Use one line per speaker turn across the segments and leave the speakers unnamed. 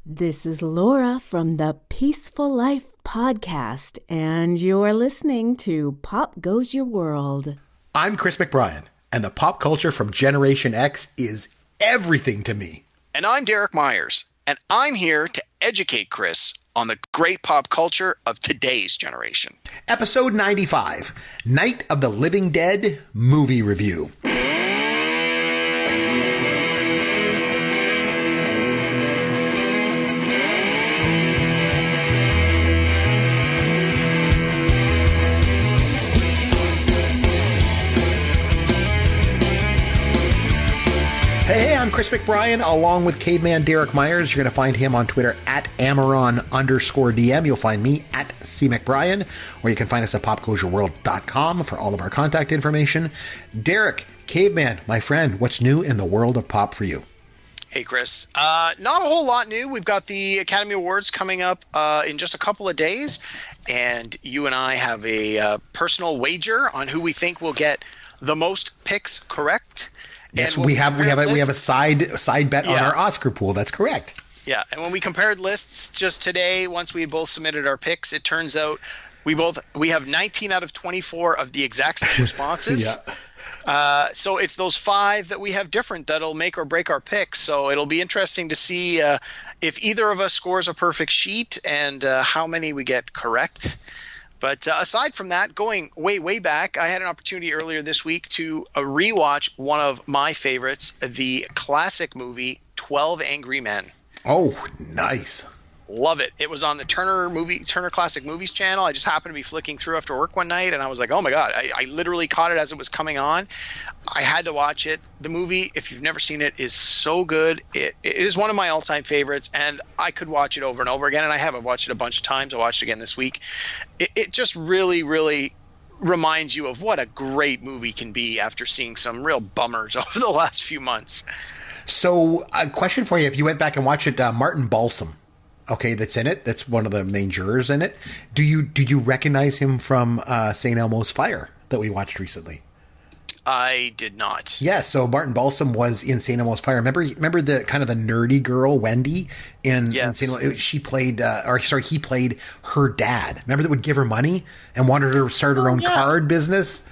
This is Laura from the Peaceful Life podcast, and you're listening to Pop Goes Your World.
I'm Chris McBrien, and the pop culture from Generation X is everything to me.
And I'm Derek Myers, and I'm here to educate Chris on the great pop culture of today's generation.
Episode 95, Night of the Living Dead movie review. Hey, I'm Chris McBrien, along with Caveman Derek Myers. You're going to find him on Twitter at Amaron_DM. You'll find me at CMcBrien, or you can find us at popgoesyourworld.com for all of our contact information. Derek, Caveman, my friend, what's new in the world of pop for you?
Hey, Chris. Not a whole lot new. We've got the Academy Awards coming up in just a couple of days, and you and I have a personal wager on who we think will get the most picks correct.
Yes, we have a side bet on our Oscar pool. That's correct.
Yeah, and when we compared lists just today, once we had both submitted our picks, it turns out we have 19 out of 24 of the exact same responses.
Yeah.
So it's those 5 that we have different that'll make or break our picks. So it'll be interesting to see if either of us scores a perfect sheet and how many we get correct. But aside from that, going way back, I had an opportunity earlier this week to rewatch one of my favorites, the classic movie 12 Angry Men.
Oh, nice.
Love it. It was on the Turner Classic Movies channel. I just happened to be flicking through after work one night, and I was like, oh my God, I literally caught it as it was coming on. I had to watch it. The movie, if you've never seen it, is so good. It is one of my all-time favorites, and I could watch it over and over again, and I have. I've watched it a bunch of times. I watched it again this week. It just really, really reminds you of what a great movie can be after seeing some real bummers over the last few months.
So a question for you. If you went back and watched it, Martin Balsam, okay, that's in it. That's one of the main jurors in it. Did you recognize him from St. Elmo's Fire that we watched recently?
I did not.
Yeah, so Martin Balsam was in St. Elmo's Fire. Remember the kind of the nerdy girl Wendy in St. Elmo's? He played her dad. Remember that would give her money and wanted her to start her own card business?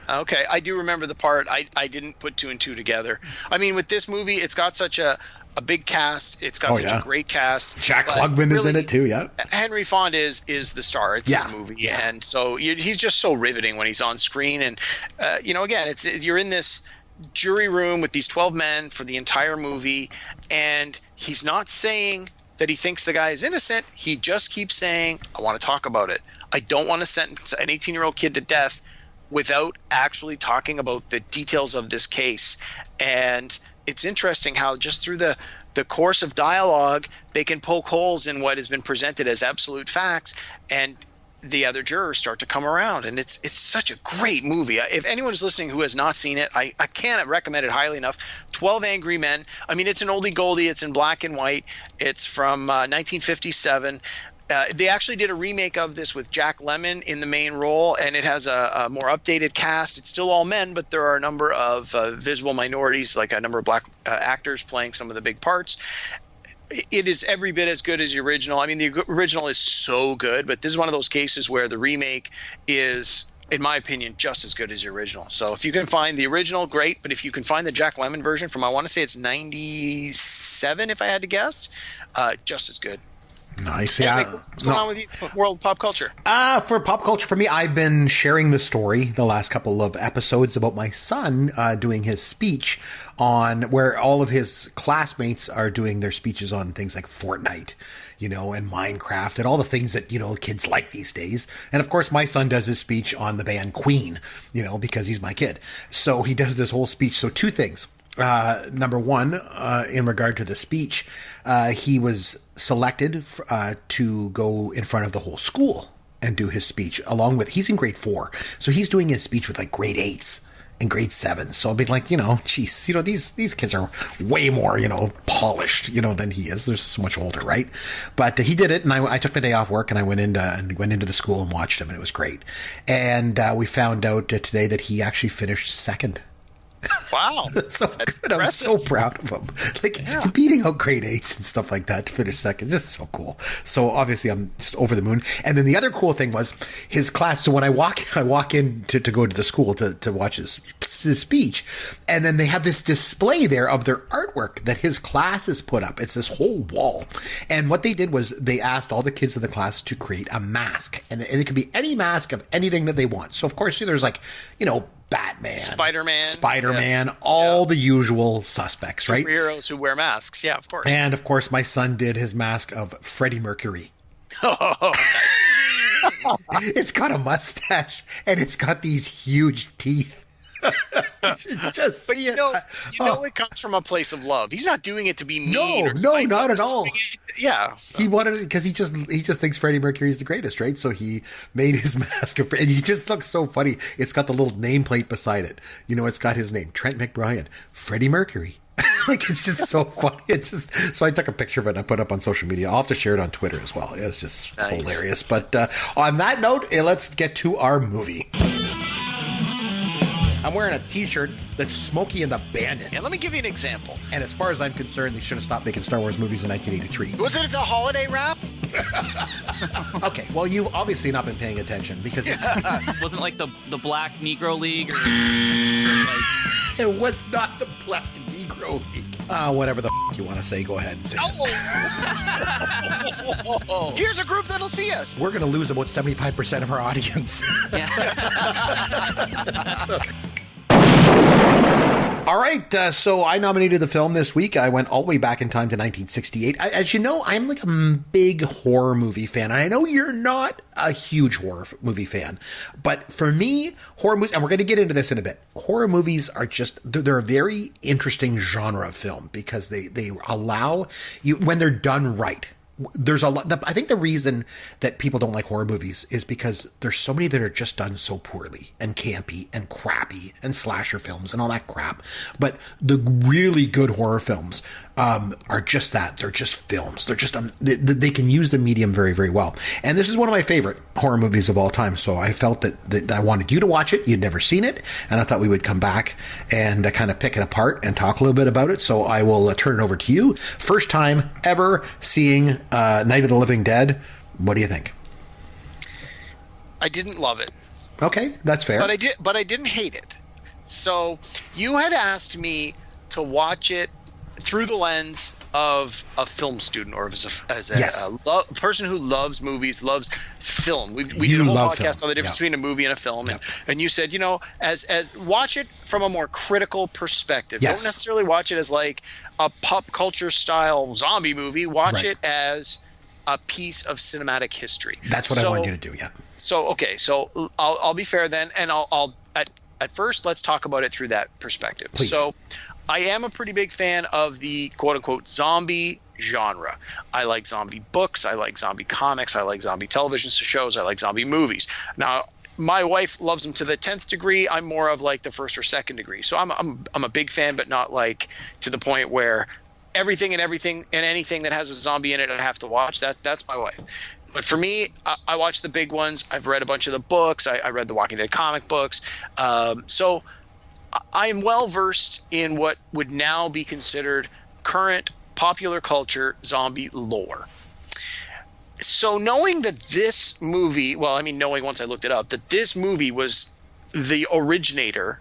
Okay, I do remember the part. I didn't put 2 and 2 together. I mean, with this movie, it's got such a big cast. It's got such a great cast.
Jack Klugman is in it too, yeah.
Henry Fonda is the star. It's his movie. Yeah. And so he's just so riveting when he's on screen. And, again, you're in this jury room with these 12 men for the entire movie, and he's not saying that he thinks the guy is innocent. He just keeps saying, I want to talk about it. I don't want to sentence an 18-year-old kid to death without actually talking about the details of this case. And it's interesting how just through the course of dialogue, they can poke holes in what has been presented as absolute facts, and the other jurors start to come around. And it's such a great movie. If anyone's listening who has not seen it, I can't recommend it highly enough. 12 Angry Men. I mean, it's an oldie goldie. It's in black and white. It's from 1957. They actually did a remake of this with Jack Lemmon in the main role, and it has a more updated cast. It's still all men, but there are a number of visible minorities, like a number of black actors playing some of the big parts. It is every bit as good as the original. I mean, the original is so good, but this is one of those cases where the remake is, in my opinion, just as good as the original. So if you can find the original, great. But if you can find the Jack Lemmon version from, I want to say it's 97, if I had to guess, just as good.
Nice.
Anyway, what's going on with you, world pop culture?
For pop culture, for me, I've been sharing the story the last couple of episodes about my son doing his speech on where all of his classmates are doing their speeches on things like Fortnite, and Minecraft and all the things that, kids like these days. And of course, my son does his speech on the band Queen, because he's my kid. So he does this whole speech. So 2 things. Number one, in regard to the speech, he was selected to go in front of the whole school and do his speech along with, he's in grade 4. So he's doing his speech with like grade 8s and grade 7s. So I'll be like, geez, these kids are way more, polished, than he is. They're so much older, right? But he did it, and I took the day off work and I went into the school and watched him, and it was great. And we found out today that he actually finished second
Wow.
So
That's
good. I'm
impressive.
so proud of him. Like beating out grade 8s and stuff like that to finish second. Just so cool. So obviously I'm just over the moon. And then the other cool thing was his class. So when I walk in to go to the school to watch his speech, and then they have this display there of their artwork that his class has put up. It's this whole wall. And what they did was they asked all the kids in the class to create a mask. And it could be any mask of anything that they want. So of course there's like, Batman, Spider-Man, all the usual suspects, right?
Superheroes who wear masks, yeah, of course.
And of course, my son did his mask of Freddie Mercury.
Oh,
It's got a mustache and it's got these huge teeth. Just
but it comes from a place of love. He's not doing it to be mean.
No, not at all.
Yeah,
he wanted it because he just thinks Freddie Mercury is the greatest, right? So he made his mask of, and he just looks so funny. It's got the little nameplate beside it. It's got his name, Trent McBrien, Freddie Mercury. Like, it's just so funny. So I took a picture of it and I put it up on social media. I'll have to share it on Twitter as well. It's just hilarious. But on that note, let's get to our movie. I'm wearing a t-shirt that's Smokey and the Bandit.
And let me give you an example.
And as far as I'm concerned, they should have stopped making Star Wars movies in 1983.
Was it the holiday wrap?
Okay, well, you've obviously not been paying attention because
wasn't like the Black Negro League or
it was not the Black Negro League. Whatever the you want to say, go ahead and say it.
Here's a group that'll see us.
We're going to lose about 75% of our audience. All right, so I nominated the film this week. I went all the way back in time to 1968. As you know, I'm like a big horror movie fan. And I know you're not a huge horror movie fan. But for me, horror movies, and we're going to get into this in a bit, horror movies are just, they're a very interesting genre of film because they allow you, when they're done right. There's a lot. I think the reason that people don't like horror movies is because there's so many that are just done so poorly and campy and crappy and slasher films and all that crap. But the really good horror films are just that. They're just films. They're just they can use the medium very, very well. And this is one of my favorite horror movies of all time. So I felt that I wanted you to watch it. You'd never seen it, and I thought we would come back and kind of pick it apart and talk a little bit about it. So I will turn it over to you. First time ever seeing Night of the Living Dead. What do you think?
I didn't love it.
Okay, that's fair.
But I didn't hate it. So you had asked me to watch it through the lens of a film student or as a person who loves movies, loves film. We did a whole podcast on the difference between a movie and a film, and you said, as watch it from a more critical perspective. Don't necessarily watch it as like a pop culture style zombie movie. Watch it as a piece of cinematic history.
That's what I wanted you to do. Yeah.
So I'll be fair then, and I'll at first let's talk about it through that perspective.
Please.
So I am a pretty big fan of the quote-unquote zombie genre. I like zombie books. I like zombie comics. I like zombie television shows. I like zombie movies. Now, my wife loves them to the 10th degree. I'm more of like the first or second degree. So I'm a big fan, but not like to the point where everything and anything that has a zombie in it I have to watch. That's my wife. But for me, I watch the big ones. I've read a bunch of the books. I read the Walking Dead comic books. So I am well versed in what would now be considered current popular culture zombie lore. So knowing that this movie, knowing once I looked it up, that this movie was the originator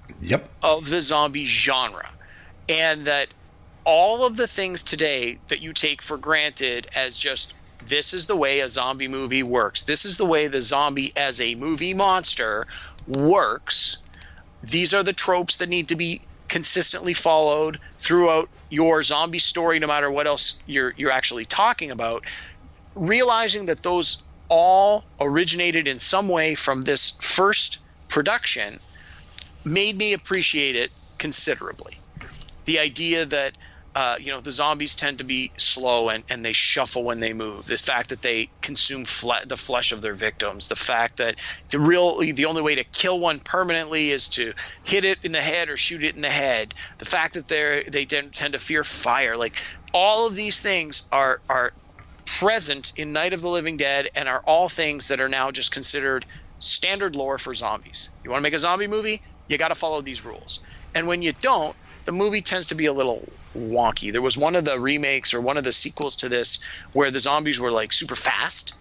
of the zombie genre, and that all of the things today that you take for granted as just this is the way a zombie movie works, this is the way the zombie as a movie monster works, these are the tropes that need to be consistently followed throughout your zombie story, no matter what else you're actually talking about. Realizing that those all originated in some way from this first production made me appreciate it considerably. The idea that the zombies tend to be slow and they shuffle when they move. The fact that they consume the flesh of their victims. The fact that the only way to kill one permanently is to hit it in the head or shoot it in the head. The fact that they tend to fear fire. Like, all of these things are present in Night of the Living Dead and are all things that are now just considered standard lore for zombies. You want to make a zombie movie? You got to follow these rules. And when you don't, the movie tends to be a little wonky. There was one of the remakes or one of the sequels to this where the zombies were like super fast,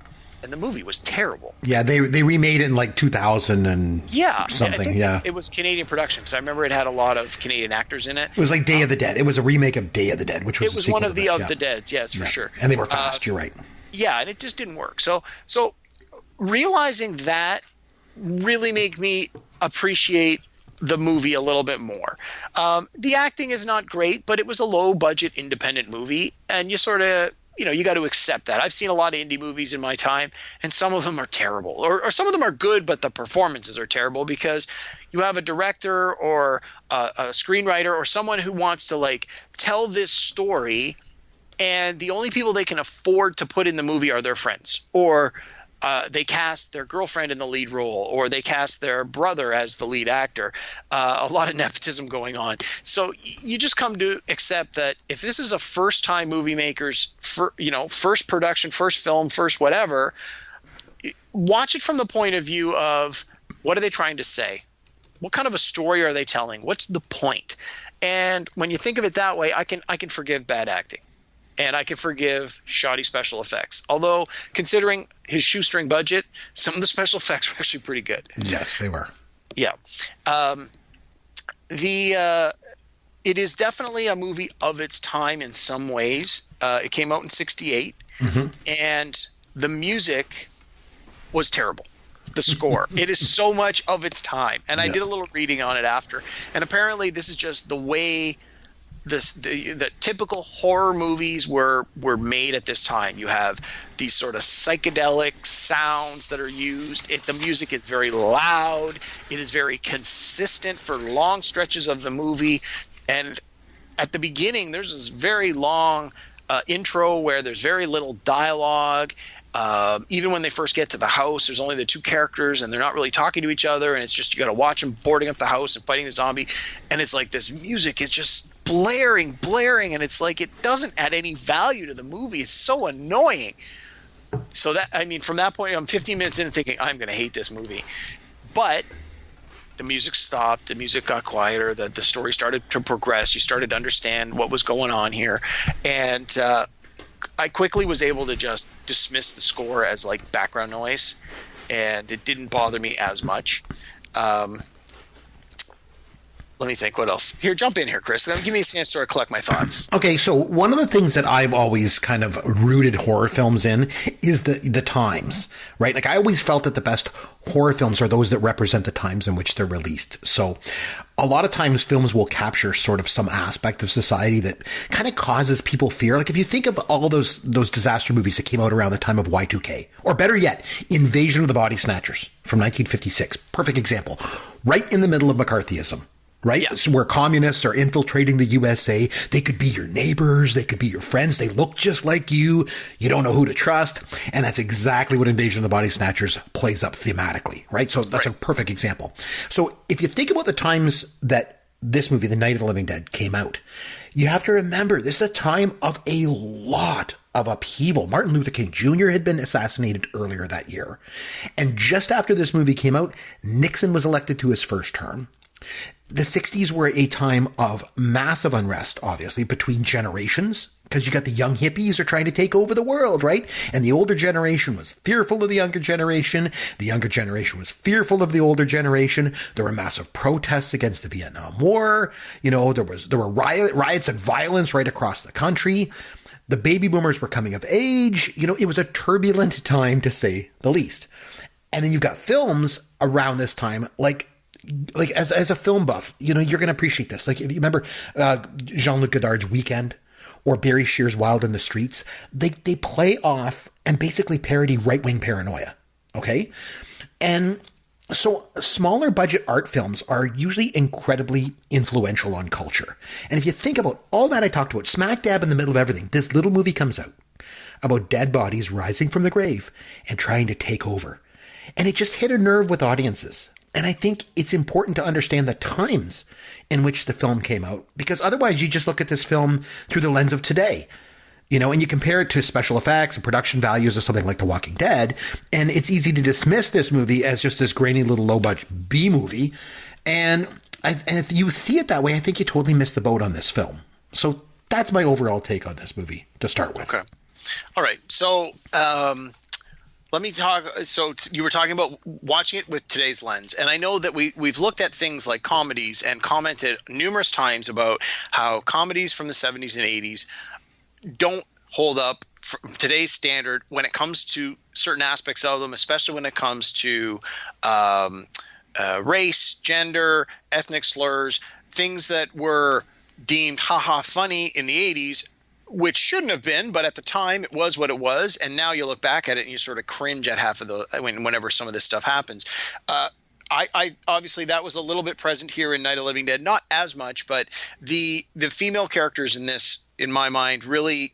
and the movie was terrible.
Yeah, they remade it in like 2000 and something.
I think
yeah,
it was Canadian production because I remember it had a lot of Canadian actors in it.
It was like Day of the Dead. It was a remake of Day of the Dead, which was
it was one of the Deads. Yes, for sure.
And they were fast. You're right.
Yeah, and it just didn't work. So realizing that really made me appreciate the movie a little bit more. The acting is not great, but it was a low budget independent movie, and you sort of, you got to accept that. I've seen a lot of indie movies in my time, and some of them are terrible, or some of them are good, but the performances are terrible because you have a director or a screenwriter or someone who wants to like tell this story, and the only people they can afford to put in the movie are their friends, or they cast their girlfriend in the lead role, or they cast their brother as the lead actor. A lot of nepotism going on. So you just come to accept that if this is a first-time movie maker's, first production, first film, first whatever, watch it from the point of view of what are they trying to say? What kind of a story are they telling? What's the point? And when you think of it that way, I can forgive bad acting. And I can forgive shoddy special effects. Although, considering his shoestring budget, some of the special effects were actually pretty good.
Yes, they were.
Yeah. It is definitely a movie of its time in some ways. It came out in 1968, and the music was terrible. The score. It is so much of its time. And I did a little reading on it after. And apparently this is just the way the typical horror movies were made at this time. You have these sort of psychedelic sounds that are used. The music is very loud. It is very consistent for long stretches of the movie. And at the beginning, there's this very long intro where there's very little dialogue. Even when they first get to the house, there's only the two characters and they're not really talking to each other. And it's just, you got to watch them boarding up the house and fighting the zombie. And it's like this music is just blaring. And it's like, it doesn't add any value to the movie. It's so annoying. So from that point, I'm 15 minutes in thinking, I'm going to hate this movie. But the music stopped. The music got quieter. The story started to progress. You started to understand what was going on here. And, I quickly was able to just dismiss the score as like background noise, and it didn't bother me as much. Let me think. What else? Here, jump in here, Chris. Give me a chance to collect my thoughts.
Okay, so one of the things that I've always kind of rooted horror films in is the times, right? Like I always felt that the best horror films are those that represent the times in which they're released. So a lot of times films will capture sort of some aspect of society that kind of causes people fear. Like if you think of all those disaster movies that came out around the time of Y2K, or better yet, Invasion of the Body Snatchers from 1956. Perfect example. Right in the middle of McCarthyism. Right?
Yeah.
So where communists are infiltrating the USA. They could be your neighbors. They could be your friends. They look just like you. You don't know who to trust. And that's exactly what Invasion of the Body Snatchers plays up thematically, right? So that's a perfect example. So if you think about the times that this movie, The Night of the Living Dead, came out, you have to remember this is a time of a lot of upheaval. Martin Luther King Jr. had been assassinated earlier that year. And just after this movie came out, Nixon was elected to his first term. The 60s were a time of massive unrest, obviously, between generations, because you got the young hippies are trying to take over the world, right? And the older generation was fearful of the younger generation. The younger generation was fearful of the older generation. There were massive protests against the Vietnam War. You know, there were riots and violence right across the country. The baby boomers were coming of age. You know, it was a turbulent time, to say the least. And then you've got films around this time, like as a film buff, you know, you're going to appreciate this. Like if you remember Jean-Luc Godard's Weekend or Barry Shear's Wild in the Streets, they play off and basically parody right-wing paranoia. Okay. And so smaller budget art films are usually incredibly influential on culture. And if you think about all that I talked about, smack dab in the middle of everything, this little movie comes out about dead bodies rising from the grave and trying to take over. And it just hit a nerve with audiences. And I think it's important to understand the times in which the film came out, because otherwise you just look at this film through the lens of today, you know, and you compare it to special effects and production values of something like The Walking Dead. And it's easy to dismiss this movie as just this grainy little low budget B movie. And if you see it that way, I think you totally missed the boat on this film. So that's my overall take on this movie to start with.
Okay. All right. So let me talk. So you were talking about watching it with today's lens. And I know that we've looked at things like comedies and commented numerous times about how comedies from the 70s and 80s don't hold up from today's standard when it comes to certain aspects of them, especially when it comes to race, gender, ethnic slurs, things that were deemed funny in the 80s, which shouldn't have been, but at the time it was what it was. And now you look back at it and you sort of cringe at half of whenever some of this stuff happens. I obviously that was a little bit present here in Night of the Living Dead, not as much, but the female characters in this, in my mind, really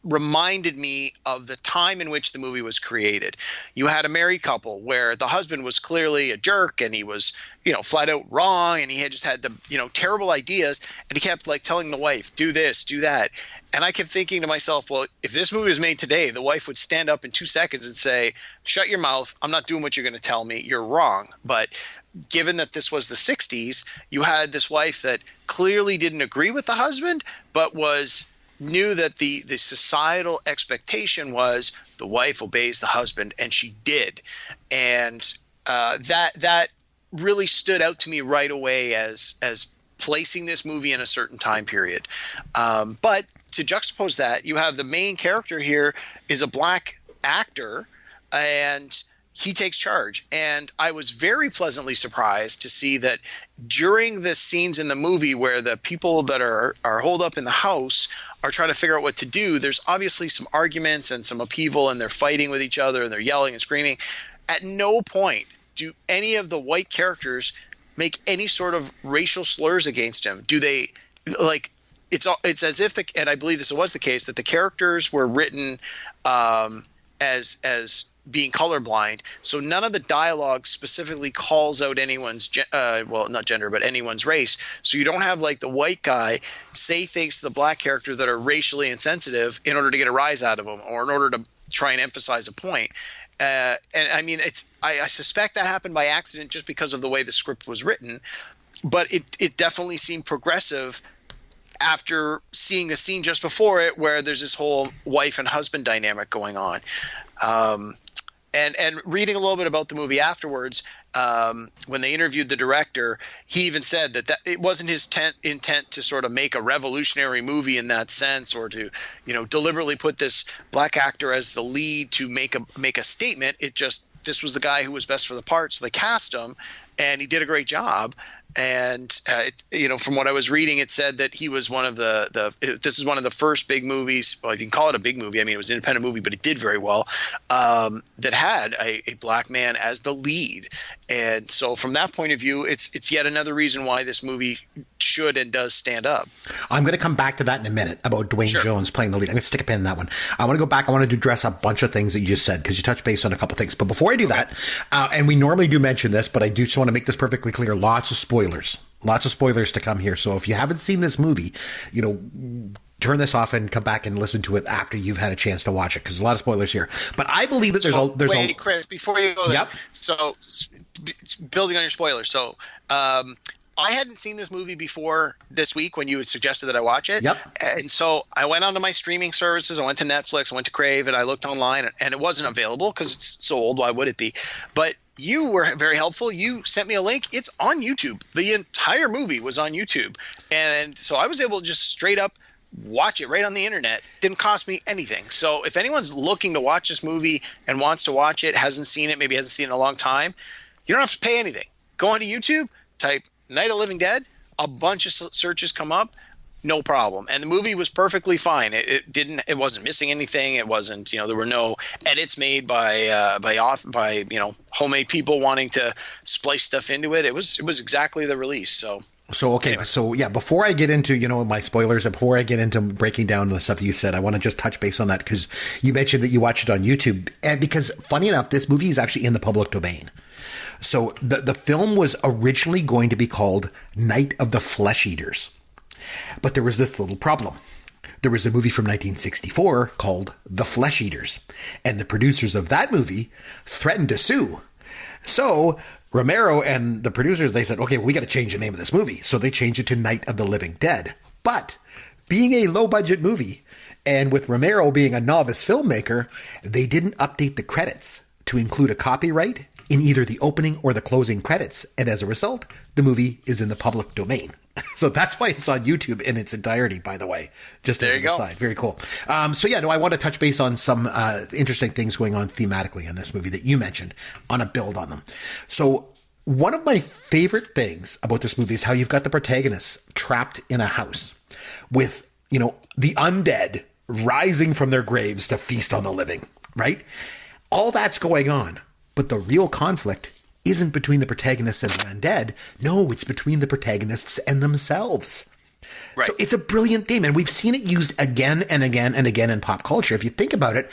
reminded me of the time in which the movie was created. You had a married couple where the husband was clearly a jerk and he was, flat out wrong, and he had just had the, terrible ideas, and he kept like telling the wife, do this, do that. And I kept thinking to myself, well, if this movie was made today, the wife would stand up in 2 seconds and say, shut your mouth. I'm not doing what you're going to tell me. You're wrong. But given that this was the 60s, you had this wife that clearly didn't agree with the husband, but knew that the societal expectation was the wife obeys the husband, and she did. And that really stood out to me right away as placing this movie in a certain time period. But to juxtapose that, you have the main character here is a black actor, and he takes charge. And I was very pleasantly surprised to see that during the scenes in the movie where the people that are holed up in the house are trying to figure out what to do, there's obviously some arguments and some upheaval, and they're fighting with each other and they're yelling and screaming. At no point do any of the white characters make any sort of racial slurs against him. Do they it's as if and I believe this was the case, that the characters were written as being colorblind, so none of the dialogue specifically calls out anyone's not gender, but anyone's race. So you don't have like the white guy say things to the black character that are racially insensitive in order to get a rise out of them, or in order to try and emphasize a point. And I mean, I suspect that happened by accident just because of the way the script was written, but it definitely seemed progressive after seeing the scene just before it where there's this whole wife and husband dynamic going on. And reading a little bit about the movie afterwards, when they interviewed the director, he even said that it wasn't his intent to sort of make a revolutionary movie in that sense, or to, deliberately put this black actor as the lead to make a statement. This was the guy who was best for the part, so they cast him, and he did a great job. And from what I was reading, it said that he was one of this is one of the first big movies. Well, you can call it a big movie. I mean, it was an independent movie, but it did very well. That had a black man as the lead, and so from that point of view, it's yet another reason why this movie should and does stand up. I'm
going to come back to that in a minute about Dwayne Jones playing the lead. I'm going to stick a pin in that one. I want to go back. I want to address a bunch of things that you just said, because you touched base on a couple of things. But before I do that, and we normally do mention this, but I do just want to make this perfectly clear. Lots of spoilers to come here. So if you haven't seen this movie, turn this off and come back and listen to it after you've had a chance to watch it, because there's a lot of spoilers here. But I believe that
Chris, before you go there, so building on your spoilers. So I hadn't seen this movie before this week when you had suggested that I watch it. Yep. And so I went onto my streaming services. I went to Netflix, I went to Crave, and I looked online, and it wasn't available because it's so old. Why would it be? But you were very helpful. You sent me a link. It's on YouTube. The entire movie was on YouTube. And so I was able to just straight up watch it right on the internet. Didn't cost me anything. So if anyone's looking to watch this movie and wants to watch it, hasn't seen it, maybe hasn't seen it in a long time, you don't have to pay anything. Go onto YouTube, type Night of the Living Dead, a bunch of searches come up, no problem. And the movie was perfectly fine. It wasn't missing anything. It wasn't, there were no edits made by homemade people wanting to splice stuff into it. It was exactly the release. So okay. Anyway.
So yeah, before I get into, my spoilers, and before I get into breaking down the stuff that you said, I want to just touch base on that, because you mentioned that you watched it on YouTube. And because funny enough, this movie is actually in the public domain. So the film was originally going to be called Night of the Flesh Eaters. But there was this little problem. There was a movie from 1964 called The Flesh Eaters, and the producers of that movie threatened to sue. So Romero and the producers, they said, okay, we got to change the name of this movie. So they changed it to Night of the Living Dead. But being a low-budget movie, and with Romero being a novice filmmaker, they didn't update the credits to include a copyright in either the opening or the closing credits. And as a result, the movie is in the public domain. So that's why it's on YouTube in its entirety, by the way. Just as an aside. Very cool. I want to touch base on some interesting things going on thematically in this movie that you mentioned on a build on them. So one of my favorite things about this movie is how you've got the protagonists trapped in a house with, the undead rising from their graves to feast on the living, right? All that's going on. But the real conflict isn't between the protagonists and the undead. No, it's between the protagonists and themselves. Right. So it's a brilliant theme, and we've seen it used again and again and again in pop culture. If you think about it,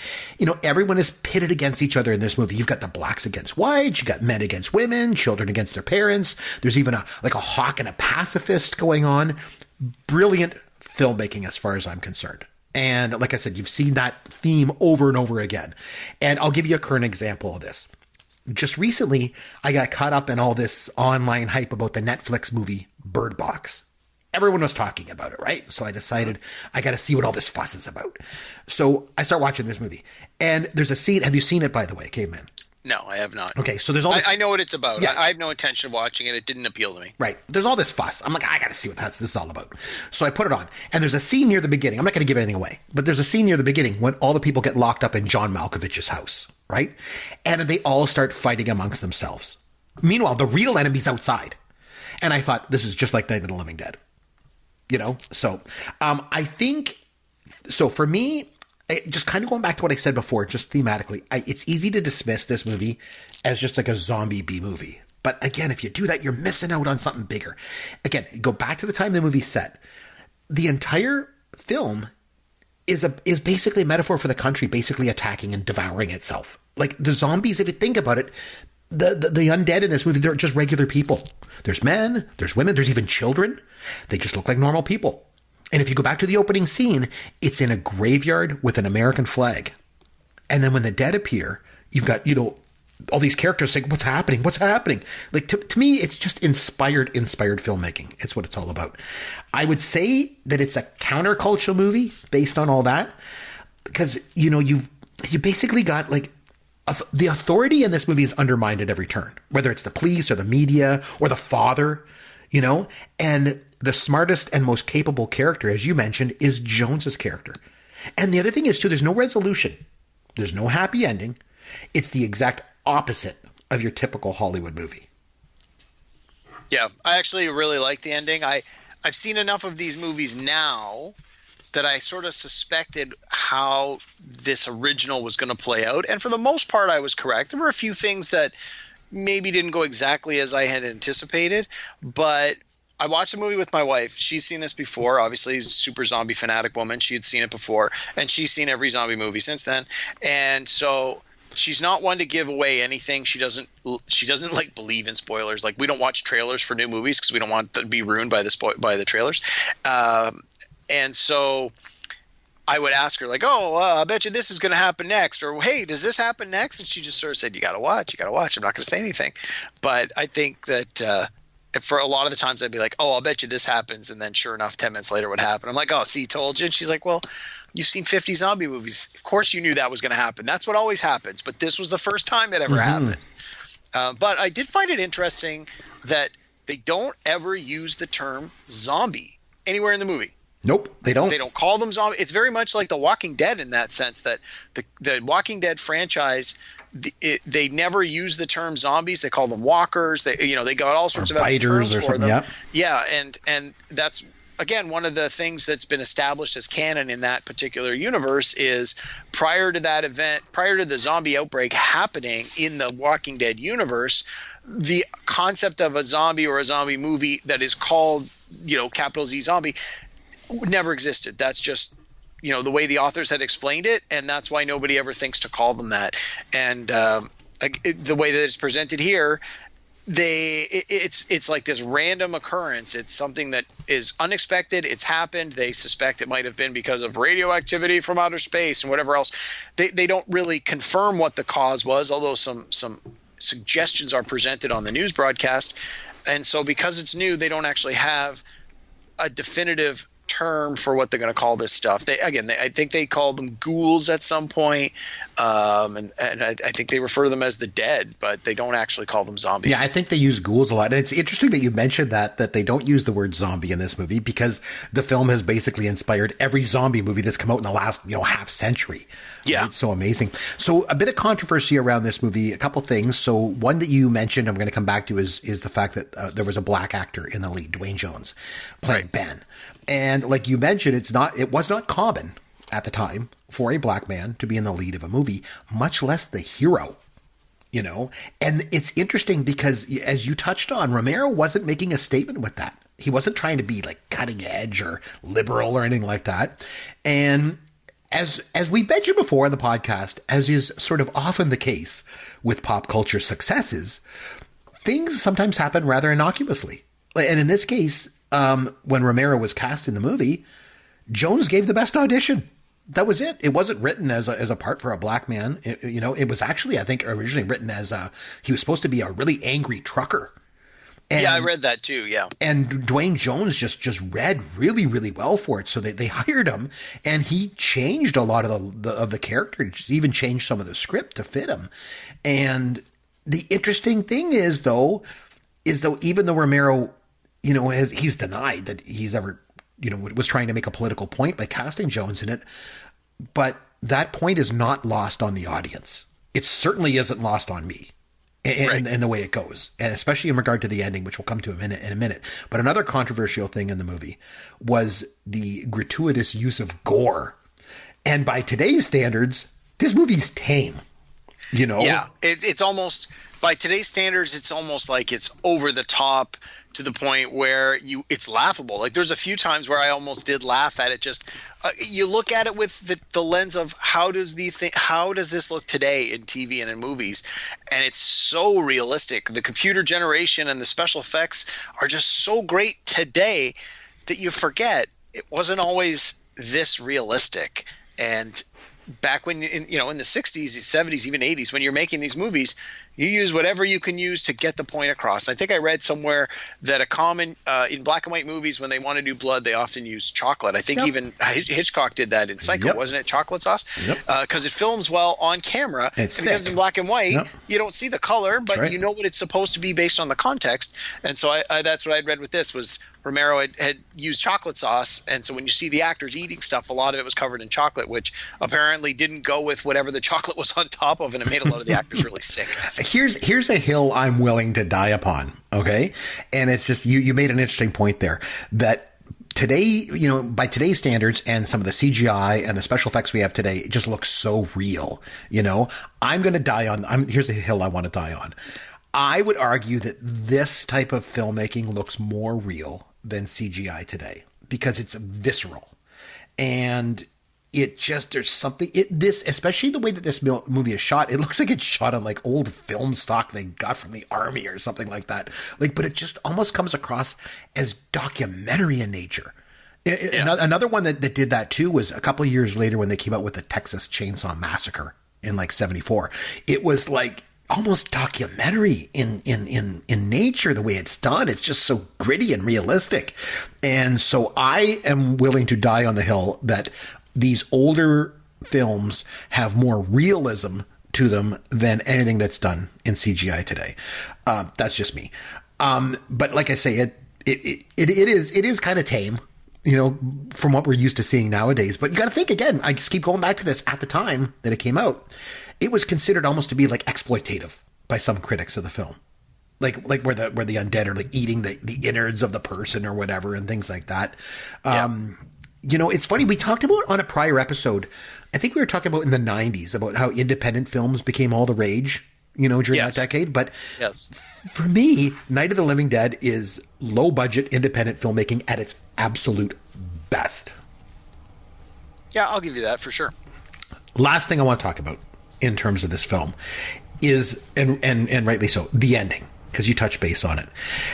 everyone is pitted against each other in this movie. You've got the blacks against whites, you got men against women, children against their parents. There's even a hawk and a pacifist going on. Brilliant filmmaking as far as I'm concerned. And like I said, you've seen that theme over and over again. And I'll give you a current example of this. Just recently, I got caught up in all this online hype about the Netflix movie Bird Box. Everyone was talking about it, right? So I decided I got to see what all this fuss is about. So I start watching this movie. And there's a scene. Have you seen it, by the way, Caveman?
No, I have not.
Okay, so there's all this.
I know what it's about.
Yeah.
I have no intention of watching it. It didn't appeal to me.
Right. There's all this fuss. I'm like, I got to see what this is all about. So I put it on. And there's a scene near the beginning. I'm not going to give anything away. But there's a scene near the beginning when all the people get locked up in John Malkovich's house, right? And they all start fighting amongst themselves. Meanwhile, the real enemy's outside. And I thought, this is just like Night of the Living Dead. So I think, so for me, just kind of going back to what I said before, just thematically, it's easy to dismiss this movie as just like a zombie B movie. But again, if you do that, you're missing out on something bigger. Again, go back to the time the movie's set. The entire film is basically a metaphor for the country basically attacking and devouring itself. Like the zombies, if you think about it, the undead in this movie, they're just regular people. There's men, there's women, there's even children. They just look like normal people. And if you go back to the opening scene, it's in a graveyard with an American flag. And then when the dead appear, you've got, all these characters saying, what's happening? What's happening? Like, to me, it's just inspired filmmaking. It's what it's all about. I would say that it's a countercultural movie based on all that. Because, you basically got, like, the authority in this movie is undermined at every turn. Whether it's the police or the media or the father, and the smartest and most capable character, as you mentioned, is Jones's character. And the other thing is, too, there's no resolution. There's no happy ending. It's the exact opposite of your typical Hollywood movie.
Yeah, I actually really like the ending. I've seen enough of these movies now that I sort of suspected how this original was going to play out. And for the most part, I was correct. There were a few things that maybe didn't go exactly as I had anticipated, but I watched the movie with my wife. She's seen this before. Obviously, she's a super zombie fanatic woman. She had seen it before, and she's seen every zombie movie since then. And so she's not one to give away anything. She doesn't like believe in spoilers. Like, we don't watch trailers for new movies because we don't want to be ruined by the trailers. And so I would ask her, like, I bet you this is going to happen next, or hey, does this happen next? And she just sort of said, you got to watch. I'm not going to say anything. But I think that for a lot of the times I'd be like, I'll bet you this happens. And then sure enough, 10 minutes later, what happened? I'm like, see, told you. And she's like, well, you've seen 50 zombie movies. Of course you knew that was going to happen. That's what always happens. But this was the first time it ever happened. But I did find it interesting that they don't ever use the term zombie anywhere in the movie.
Nope, they don't.
They don't call them zombie. It's very much like The Walking Dead in that sense, that the Walking Dead franchise, they never use the term zombies. They call them walkers. They got all sorts of
biters
other terms
or something.
for them.
Yeah,
and that's again one of the things that's been established as canon in that particular universe is prior to that event, prior to the zombie outbreak happening in the Walking Dead universe, the concept of a zombie or a zombie movie that is called capital Z zombie never existed. That's just the way the authors had explained it, and that's why nobody ever thinks to call them that. And the way that it's presented here, it's like this random occurrence. It's something that is unexpected. It's happened. They suspect it might have been because of radioactivity from outer space and whatever else. They don't really confirm what the cause was, although some suggestions are presented on the news broadcast. And so because it's new, they don't actually have a definitive term for what they're going to call this stuff. I think they called them ghouls at some point, and I think they refer to them as the dead, but they don't actually call them zombies.
Yeah, I think they use ghouls a lot. And it's interesting that you mentioned that they don't use the word zombie in this movie, because the film has basically inspired every zombie movie that's come out in the last half century.
Yeah.
It's so amazing. So a bit of controversy around this movie, a couple things. So one that you mentioned I'm going to come back to is the fact that there was a black actor in the lead, Dwayne Jones, playing Ben. And like you mentioned, it was not common at the time for a black man to be in the lead of a movie, much less the hero, And it's interesting because, as you touched on, Romero wasn't making a statement with that. He wasn't trying to be like cutting edge or liberal or anything like that. And as we mentioned before in the podcast, as is sort of often the case with pop culture successes, things sometimes happen rather innocuously. And in this case, when Romero was cast in the movie, Jones gave the best audition. That was it. It wasn't written as a part for a black man. It was actually, I think, originally written as he was supposed to be a really angry trucker. And,
yeah, I read that too. Yeah.
And Dwayne Jones just read really, really well for it. So they hired him, and he changed a lot of the character, even changed some of the script to fit him. And the interesting thing is though, even though Romero, he's denied that he's ever, was trying to make a political point by casting Jones in it, but that point is not lost on the audience. It certainly isn't lost on me. And the way it goes, and especially in regard to the ending, which we'll come to in a minute. But another controversial thing in the movie was the gratuitous use of gore. And by today's standards, this movie's tame,
Yeah, it's almost, by today's standards, it's almost like it's over the top to the point where it's laughable. Like there's a few times where I almost did laugh at it. Just you look at it with the lens of how does this look today in TV and in movies, and it's so realistic. The computer generation and the special effects are just so great today that you forget it wasn't always this realistic. And back when in the 60s, 70s, even 80s, when you're making these movies, you use whatever you can use to get the point across. I think I read somewhere that a common in black and white movies, when they want to do blood, they often use chocolate. I think even Hitchcock did that in Psycho, wasn't it? Chocolate sauce, because it films well on camera.
It's
because in black and white, you don't see the color, but you know what it's supposed to be based on the context. And so that's what I'd read with this was Romero had used chocolate sauce, and so when you see the actors eating stuff, a lot of it was covered in chocolate, which apparently didn't go with whatever the chocolate was on top of, and it made a lot of the actors really sick.
Here's a hill I'm willing to die upon, okay? And it's just you made an interesting point there that today, by today's standards and some of the CGI and the special effects we have today, it just looks so real, I'm going to die on here's a hill I want to die on. I would argue that this type of filmmaking looks more real than CGI today because it's visceral. And there's something, especially the way that this movie is shot, it looks like it's shot on like old film stock they got from the army or something like that. But it just almost comes across as documentary in nature. Another one that did that too was a couple of years later when they came out with the Texas Chainsaw Massacre in like 74. It was like almost documentary in nature, the way it's done. It's just so gritty and realistic. And so I am willing to die on the hill that these older films have more realism to them than anything that's done in CGI today. That's just me. But like I say, it is kind of tame, from what we're used to seeing nowadays. But you got to think again. I just keep going back to this. At the time that it came out, it was considered almost to be like exploitative by some critics of the film. Like where the undead are like eating the innards of the person or whatever and things like that. It's funny. We talked about on a prior episode, I think we were talking about in the 90s about how independent films became all the rage, during that decade. But for me, Night of the Living Dead is low budget independent filmmaking at its absolute best.
Yeah, I'll give you that for sure.
Last thing I want to talk about in terms of this film is, and rightly so, the ending, because you touched base on it.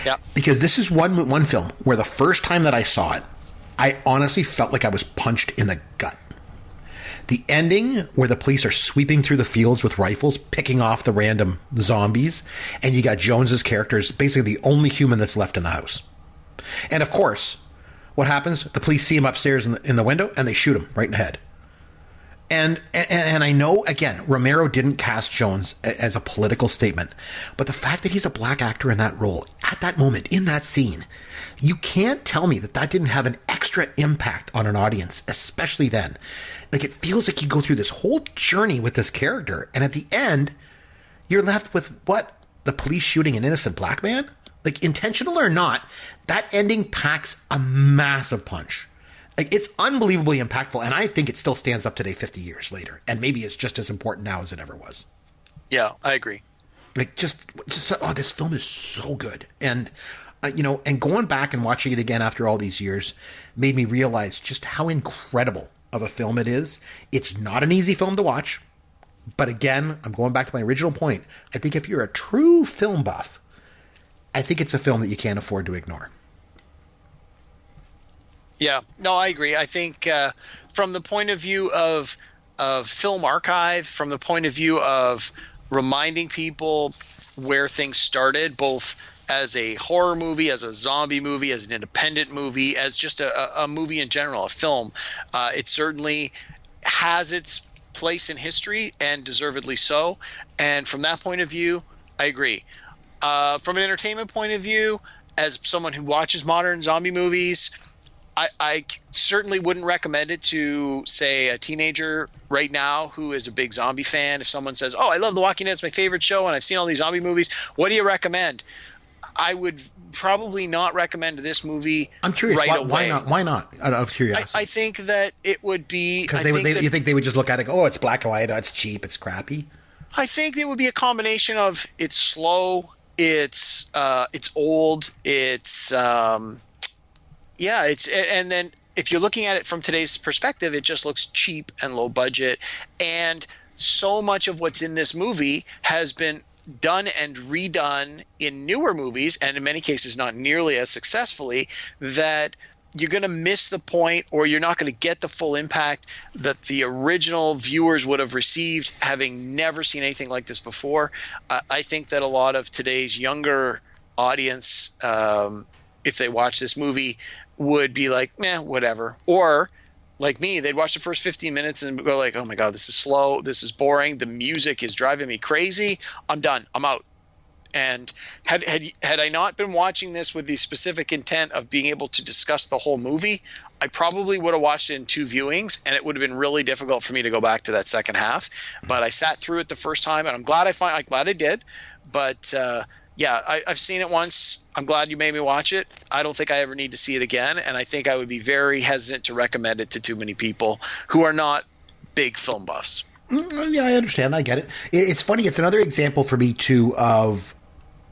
Yeah.
Because this is one film where the first time that I saw it, I honestly felt like I was punched in the gut. The ending where the police are sweeping through the fields with rifles, picking off the random zombies, and you got Jones's character is basically the only human that's left in the house. And of course, what happens? The police see him upstairs in the window, and they shoot him right in the head. And I know, again, Romero didn't cast Jones as a political statement, but the fact that he's a black actor in that role, at that moment, in that scene, you can't tell me that didn't have an extra impact on an audience, especially then. Like, it feels like you go through this whole journey with this character, and at the end, you're left with what? The police shooting an innocent black man? Like, intentional or not, that ending packs a massive punch. Like, it's unbelievably impactful, and I think it still stands up today 50 years later, and maybe it's just as important now as it ever was.
Yeah, I agree.
Like, just this film is so good. And, and going back and watching it again after all these years made me realize just how incredible of a film it is. It's not an easy film to watch, but again, I'm going back to my original point. I think if you're a true film buff, I think it's a film that you can't afford to ignore.
Yeah, no, I agree. I think from the point of view of film archive, from the point of view of reminding people where things started, both as a horror movie, as a zombie movie, as an independent movie, as just a movie in general, a film, it certainly has its place in history, and deservedly so. And from that point of view, I agree. From an entertainment point of view, as someone who watches modern zombie movies, I certainly wouldn't recommend it to, say, a teenager right now who is a big zombie fan. If someone says, "Oh, I love The Walking Dead, it's my favorite show, and I've seen all these zombie movies. What do you recommend?" I would probably not recommend this movie. I'm curious, right away.
Why not? Out of curiosity.
I think that it would be
because you think they would just look at it, and go, "Oh, it's black and white. Oh, it's cheap. It's crappy."
I think it would be a combination of it's slow, it's old, and then if you're looking at it from today's perspective, it just looks cheap and low budget. And so much of what's in this movie has been done and redone in newer movies, and in many cases not nearly as successfully, that you're going to miss the point, or you're not going to get the full impact that the original viewers would have received having never seen anything like this before. I think that a lot of today's younger audience, if they watch this movie, would be like, meh, whatever. Or like me, they'd watch the first 15 minutes and go like, oh my God, this is slow. This is boring. The music is driving me crazy. I'm done. I'm out. And had I not been watching this with the specific intent of being able to discuss the whole movie, I probably would have watched it in 2 viewings, and it would have been really difficult for me to go back to that second half. But I sat through it the first time, and I'm glad I did. But I've seen it once. I'm glad you made me watch it. I don't think I ever need to see it again, and I think I would be very hesitant to recommend it to too many people who are not big film buffs.
Yeah, I understand. I get it. It's funny. It's another example for me too of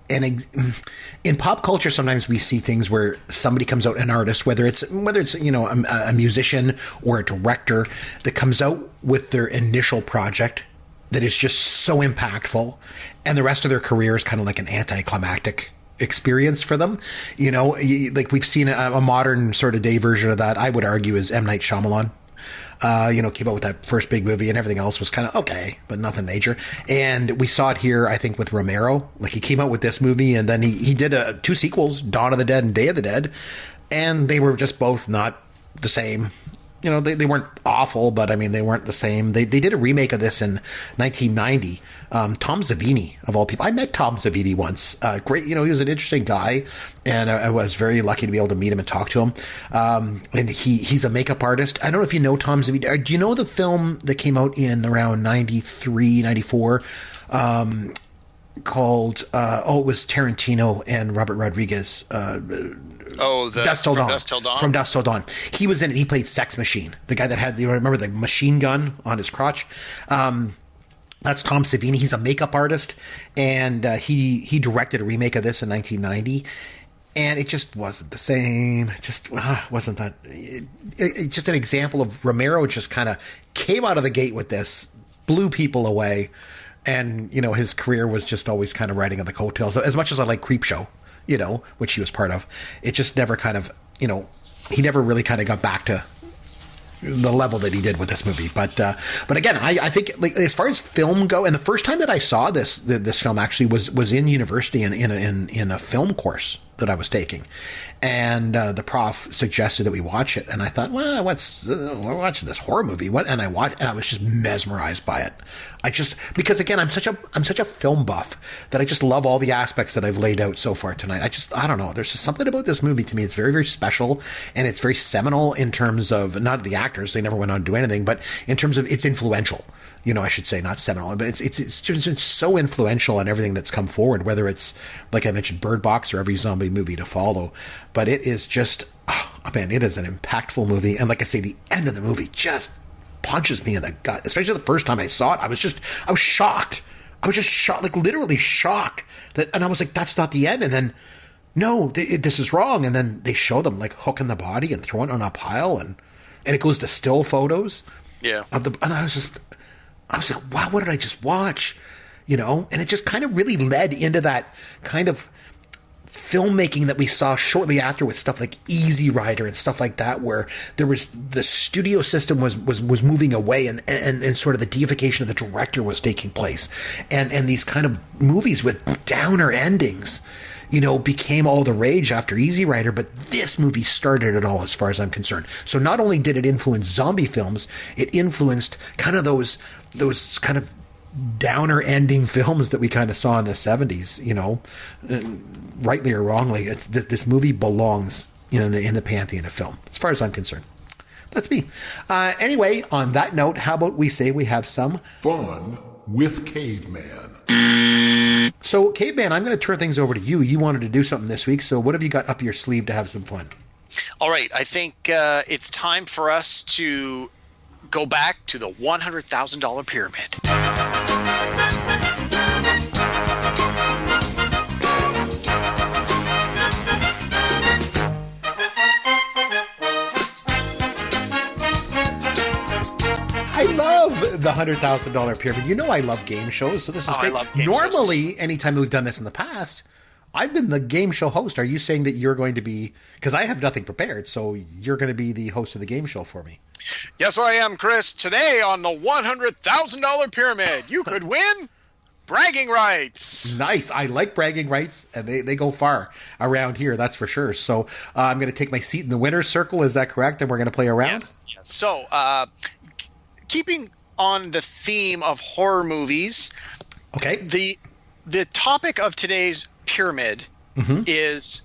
in pop culture. Sometimes we see things where somebody comes out, an artist, whether it's a musician or a director, that comes out with their initial project that is just so impactful, and the rest of their career is kind of like an anticlimactic experience for them. Like we've seen a modern sort of day version of that, I would argue, is M. Night Shyamalan. Came out with that first big movie, and everything else was kind of okay, but nothing major. And we saw it here, I think, with Romero. Like, he came out with this movie, and then he did 2 sequels, Dawn of the Dead and Day of the Dead, and they were just both not the same. They weren't awful, but I mean, they weren't the same. They did a remake of this in 1990. Tom Savini, of all people. I met Tom Savini once. Great, he was an interesting guy, and I was very lucky to be able to meet him and talk to him. And he's a makeup artist. I don't know if you know Tom Savini. Do you know the film that came out in around 93, 94, called, it was Tarantino and Robert Rodriguez, Dusk Till Dawn. From Dusk Till Dawn. He was in it. He played Sex Machine, the guy that had, remember the machine gun on his crotch? That's Tom Savini. He's a makeup artist, and he directed a remake of this in 1990. And it just wasn't the same. It just wasn't that. It's just an example of Romero just kind of came out of the gate with this, blew people away, and his career was just always kind of riding on the coattails. As much as I like Creepshow, which he was part of, it just never kind of, he never really kind of got back to the level that he did with this movie. But again, I think like as far as film go, and the first time that I saw this film actually was in university in a film course that I was taking, and the prof suggested that we watch it, and I thought, well, we're watching this horror movie, and I watched, and I was just mesmerized by it. Because again, I'm such a film buff that I just love all the aspects that I've laid out so far tonight. I don't know. There's just something about this movie to me. It's very, very special, and it's very seminal in terms of not the actors. They never went on to do anything, but in terms of it's influential. I should say, not seminal, but it's just so influential on everything that's come forward, whether it's, like I mentioned, Bird Box or every zombie movie to follow. But it is just, man, it is an impactful movie. And like I say, the end of the movie just punches me in the gut, especially the first time I saw it. I was shocked. I was just shocked, like literally shocked and I was like, that's not the end. And then, no, this is wrong. And then they show them like hooking the body and throwing it on a pile, and it goes to still photos.
Yeah.
And I was like, wow, what did I just watch? And it just kind of really led into that kind of filmmaking that we saw shortly after with stuff like Easy Rider and stuff like that, where there was the studio system was moving away and sort of the deification of the director was taking place. And these kind of movies with downer endings, became all the rage after Easy Rider, but this movie started it all as far as I'm concerned. So not only did it influence zombie films, it influenced kind of those kind of downer ending films that we kind of saw in the 70s, rightly or wrongly. This movie belongs in the pantheon of film, as far as I'm concerned. That's me. Anyway, on that note, how about we say we have some
fun with Caveman.
So, Caveman, I'm going to turn things over to you. You wanted to do something this week, so what have you got up your sleeve to have some fun?
All right. I think it's time for us to go back to the $100,000 pyramid.
I love the $100,000 pyramid. I love game shows, so this is great.
I love game
Normally,
shows.
Anytime we've done this in the past, I've been the game show host. Are you saying that you're going to be, because I have nothing prepared, so you're going to be the host of the game show for me?
Yes, I am, Chris. Today on the $100,000 pyramid, you could win bragging rights.
Nice. I like bragging rights, and they go far around here, that's for sure. So I'm going to take my seat in the winner's circle. Is that correct? And we're going to play around?
Yes. So, keeping on the theme of horror movies,
okay.
The topic of today's pyramid is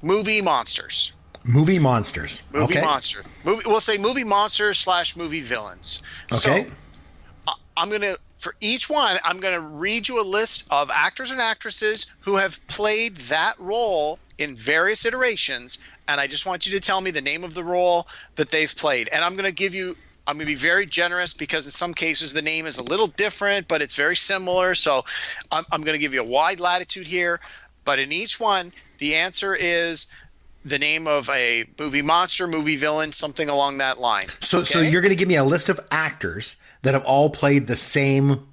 movie monsters.
Movie monsters.
Movie monsters. We'll say movie monsters / movie villains.
Okay.
So for each one, I'm going to read you a list of actors and actresses who have played that role in various iterations, and I just want you to tell me the name of the role that they've played. And I'm going to be very generous because in some cases the name is a little different, but it's very similar. So I'm going to give you a wide latitude here. But in each one, the answer is the name of a movie monster, movie villain, something along that line.
So you're going to give me a list of actors that have all played the same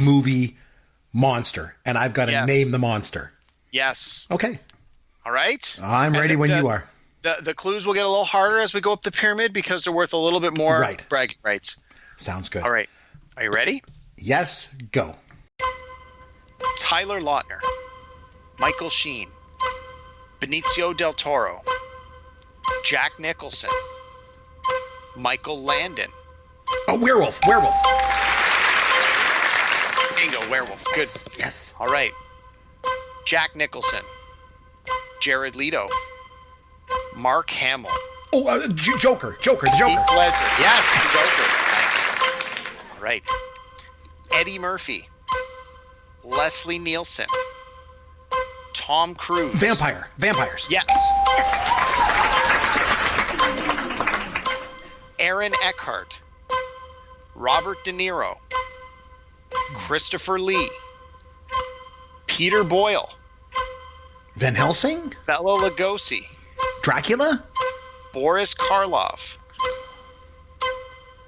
movie monster, and I've got to name the monster.
Yes.
Okay.
All right.
I'm ready when you are.
The clues will get a little harder as we go up the pyramid because they're worth a little bit more bragging rights.
Sounds good.
All right. Are you ready?
Yes, go.
Tyler Lautner, Michael Sheen, Benicio del Toro, Jack Nicholson, Michael Landon.
Oh, werewolf.
Bingo, werewolf. Good.
Yes.
All right. Jack Nicholson, Jared Leto, Mark Hamill.
Oh, Joker, the Joker.
Heath Ledger. Yes, the Joker. Nice. All right. Eddie Murphy, Leslie Nielsen, Tom Cruise.
Vampires.
Yes. Aaron Eckhart, Robert De Niro, Christopher Lee, Peter Boyle,
Van Helsing,
Bela Lugosi,
Dracula,
Boris Karloff.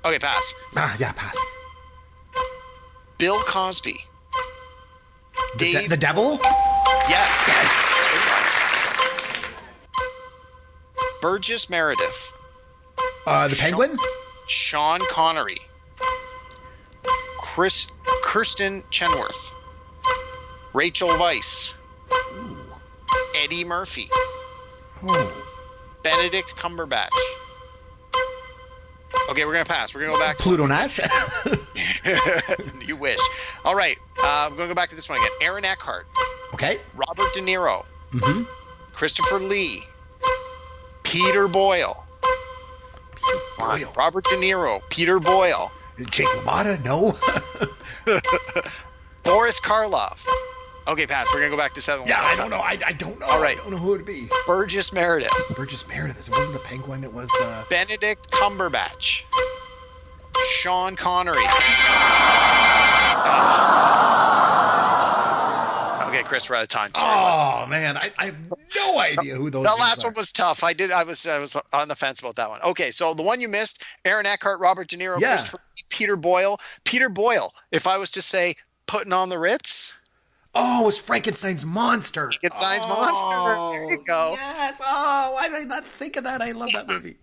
Okay, pass.
Pass.
Bill Cosby.
The devil?
Yes. Burgess Meredith.
The Penguin?
Sean Connery, Kirsten Chenworth, Rachel Weisz, Eddie Murphy, Benedict Cumberbatch. Okay, we're going to pass. We're going to go back.
Pluto Nash.
You wish. All right. I'm going to go back to this one again. Aaron Eckhart.
Okay.
Robert De Niro. Christopher Lee. Peter Boyle. Robert De Niro. Peter Boyle.
Jake LaMotta? No.
Boris Karloff. Okay, pass. We're going to go back to 7.
Yeah, I don't know. I don't know.
All right.
I don't know who it would be.
Burgess Meredith.
Burgess Meredith. It wasn't the Penguin. It was...
Benedict Cumberbatch. Sean Connery. Okay, Chris, we're out of time. Sorry.
Oh, man. I have no idea who those
The
names
last
are.
one was tough. I was on the fence about that one. Okay, so the one you missed, Aaron Eckhart, Robert De Niro,
Yeah.
Christopher Lee, Peter Boyle. Peter Boyle, if I was to say Putting on the Ritz.
Oh, it was Frankenstein's monster.
Frankenstein's monster. There you go.
Yes. Oh, why did I not think of that? I love that movie.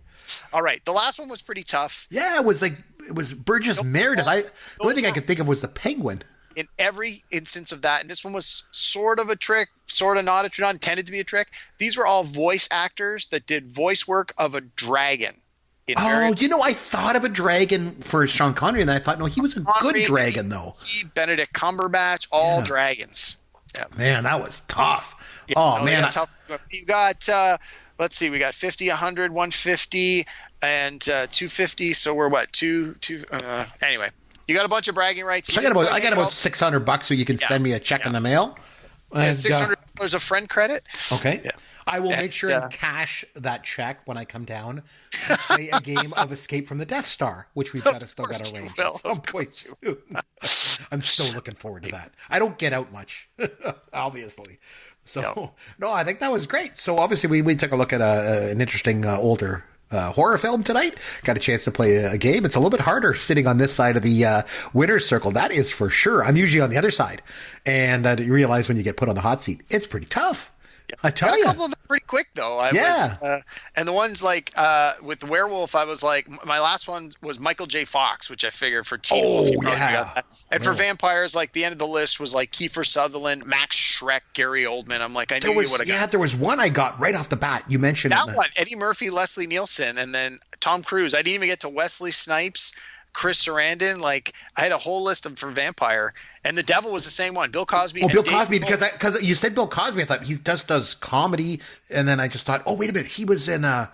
All right, the last one was pretty tough.
Yeah, it was Burgess Meredith. The only thing I could think of was the Penguin.
In every instance of that, and this one was sort of a trick, sort of not intended to be a trick. These were all voice actors that did voice work of a dragon.
I thought of a dragon for Sean Connery, and I thought, no, he was a good dragon, though.
Benedict Cumberbatch, all dragons. Yeah.
Man, that was tough.
Yeah,
oh, man.
You got, let's see, we got 50, 100, 150, and 250. So we're what? Anyway, you got a bunch of bragging rights.
So I got about $600 so you can send me a check in the mail. And
$600 of friend credit.
Okay.
Yeah.
I will make sure and cash that check when I come down to play a game of Escape from the Death Star, which we've still got to arrange at some point soon. I'm so looking forward to that. I don't get out much, obviously. So, no, I think that was great. So obviously we took a look at an interesting older horror film tonight. Got a chance to play a game. It's a little bit harder sitting on this side of the winner's circle. That is for sure. I'm usually on the other side. And you realize when you get put on the hot seat, it's pretty tough. Yeah. I tell you.
A couple of them pretty quick, though. And the ones like with the werewolf, I was like, my last one was Michael J. Fox, which I figured for Teen Wolf. And for vampires, like the end of the list was like Kiefer Sutherland, Max Schreck, Gary Oldman. I'm like, I knew you would have got.
Yeah, there was one I got right off the bat. You mentioned
that one. Eddie Murphy, Leslie Nielsen, and then Tom Cruise. I didn't even get to Wesley Snipes, Chris Sarandon. Like I had a whole list of for vampire, and the devil was the same one. Bill Cosby.
Oh, Bill Cosby, because you said Bill Cosby, I thought he just does comedy, and then I just thought, oh wait a minute, he was in the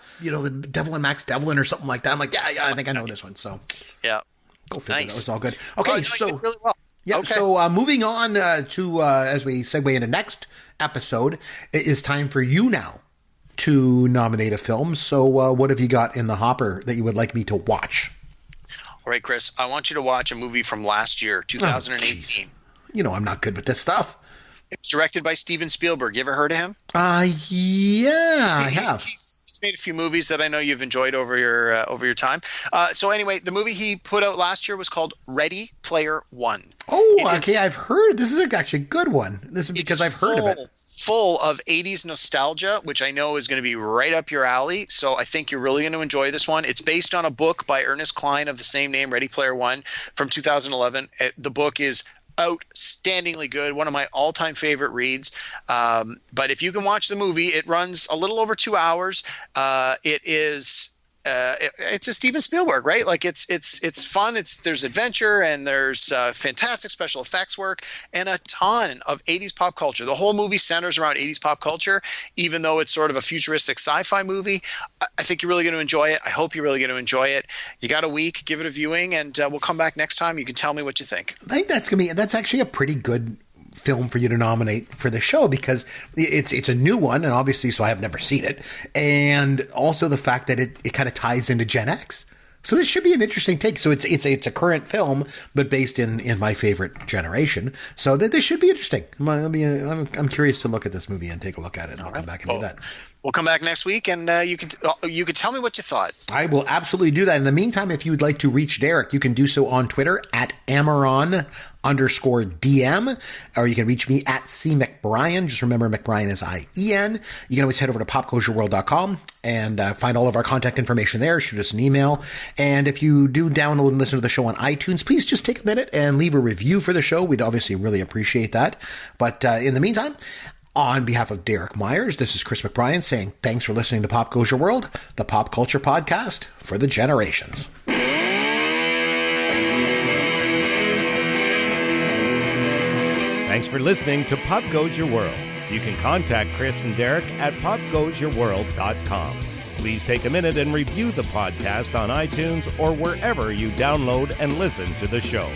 Devil and Max Devlin or something like that. I'm like, yeah, I think I know this one. So
yeah,
go figure. Nice. That was all good. Okay, so
you did really well.
Yeah,
okay.
So moving on to as we segue into next episode, it is time for you now to nominate a film. So what have you got in the hopper that you would like me to watch?
All right, Chris, I want you to watch a movie from last year, 2018.
I'm not good with this stuff.
It's directed by Steven Spielberg. You ever heard of him?
Yeah, I have.
He's made a few movies that I know you've enjoyed over your time. So anyway, the movie he put out last year was called Ready Player One.
Oh, okay. I've heard. This is actually a good one. This is because I've heard of it.
Full of 80s nostalgia, which I know is going to be right up your alley. So I think you're really going to enjoy this one. It's based on a book by Ernest Cline of the same name, Ready Player One, from 2011. The book is outstandingly good, one of my all-time favorite reads. But if you can watch the movie, it runs a little over 2 hours. It's a Steven Spielberg, right? Like it's fun. There's adventure and there's fantastic special effects work and a ton of 80s pop culture. The whole movie centers around 80s pop culture, even though it's sort of a futuristic sci-fi movie. I think you're really going to enjoy it. I hope you're really going to enjoy it. You got a week, give it a viewing, and we'll come back next time. You can tell me what you think.
I think that's actually a pretty good film for you to nominate for the show because it's a new one, and obviously, so I have never seen it, and also the fact that it kind of ties into Gen X. So this should be an interesting take. So it's a current film, but based in my favorite generation. So this should be interesting. I'm curious to look at this movie and take a look at it, and I'll come back and do that.
We'll come back next week, and you can tell me what you thought.
I will absolutely do that. In the meantime, if you would like to reach Derek, you can do so on Twitter at Amaron_. _DM, or you can reach me at @CMcBrien. Just remember, McBrien is IEN. You can always head over to popgoesyourworld.com and find all of our contact information there. Shoot us an email. And if you do download and listen to the show on iTunes, please just take a minute and leave a review for the show. We'd obviously really appreciate that. But in the meantime, on behalf of Derek Myers, this is Chris McBrien saying thanks for listening to Pop Goes Your World, the pop culture podcast for the generations.
Thanks for listening to Pop Goes Your World. You can contact Chris and Derek at popgoesyourworld.com. Please take a minute and review the podcast on iTunes or wherever you download and listen to the show.